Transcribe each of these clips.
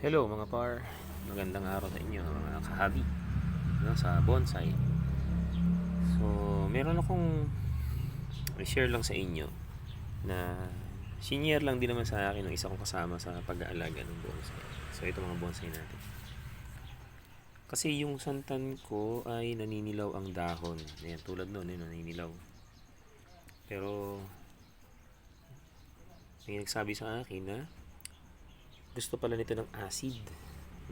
Hello mga par, magandang araw sa inyo mga kahabi sa bonsai. So meron akong i-share lang sa inyo na senior lang din naman sa akin ng isa kong kasama sa pag-aalaga ng bonsai. So ito mga bonsai natin. Kasi yung santan ko ay naninilaw ang dahon. Ayan, tulad nun, naninilaw. Pero may nagsabi sa akin na gusto pala nito ng acid,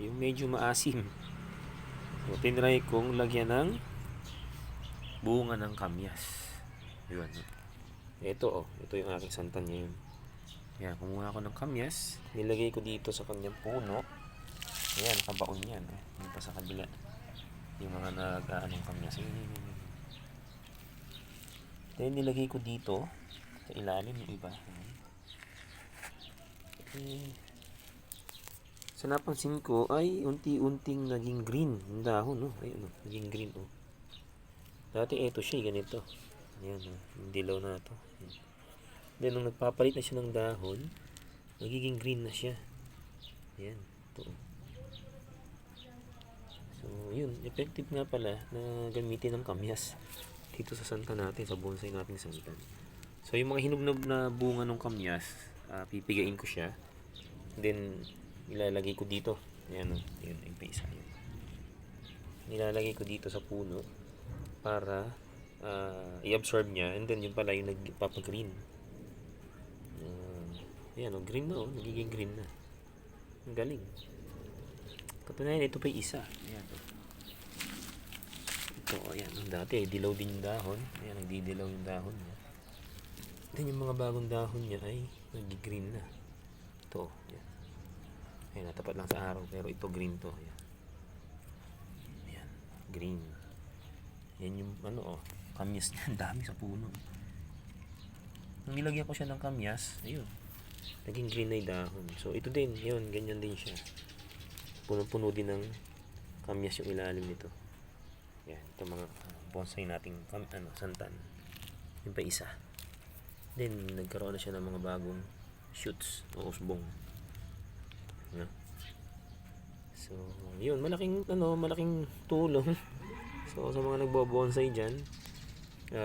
yung medyo maasim. So tinry kong lagyan ng bunga ng kamyas. Yun. Ito yung aking santan ngayon. Yan, kumuha ako ng kamyas, nilagay ko dito sa kanyang puno. Ayan, nakabaon yan. Yung pa sa kabila, yung mga nag-aanong kamyas. Then nilagay ko dito sa ilalim yung iba. Sa napansin ko ay unti-unting naging green yung dahon, no? Ayun, no? Naging green, oh. Dati eto siya, ganito. Ayan, yung dilaw na to. Ayan. Then nung nagpapalit na siya ng dahon, nagiging green na siya. Ayan, ito. So, yun, effective nga pala na gamitin ng kamyas dito sa santan natin, sa bonsai natin santan. So, yung mga hinubnob na bunga ng kamyas, pipigain ko siya. Then ilalagay ko dito. Ayan, yun, yung isa yun. Nilalagay ko dito sa puno para i-absorb niya, and then yun pala yung nagpapagreen. Ayan, green na, nagiging green na. Ang galing. Katunayan, ito pa yung isa. Ayan, ito, ayan, dati dilaw din yung dahon. Ayan, nagdidilaw yung dahon niya. Then yung mga bagong dahon niya ay nag-green na. Ito, ayan. Ayan, natapat lang sa araw, pero ito green to. Ayan, ayan, green. Yan yung kamyas niya. Dami sa puno. Nung nilagyan ko siya ng kamyas, ayun, naging green na yung dahon. So ito din, yun, ganyan din siya. Puno-puno din ng kamyas yung ilalim nito. Yan, ito mga bonsai nating santan. Yung pa isa. Then nagkaroon na siya ng mga bagong shoots o usbong. No? So, yun, malaking tulong. So, sa mga nagbo-bonsai diyan,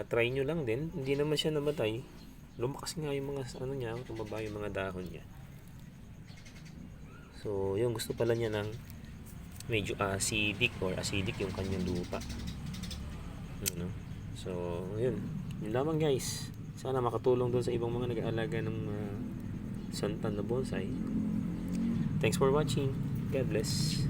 try nyo lang din. Hindi naman siya namatay. Lumakas nga yung mga niya, tumaba yung mga dahon niya. So, yung gusto pala niya ng medyo acidic yung kanyang lupa. No? So, yun. Yun lamang guys. Sana makatulong doon sa ibang mga nag-aalaga ng santan na bonsai. Thanks for watching. God bless.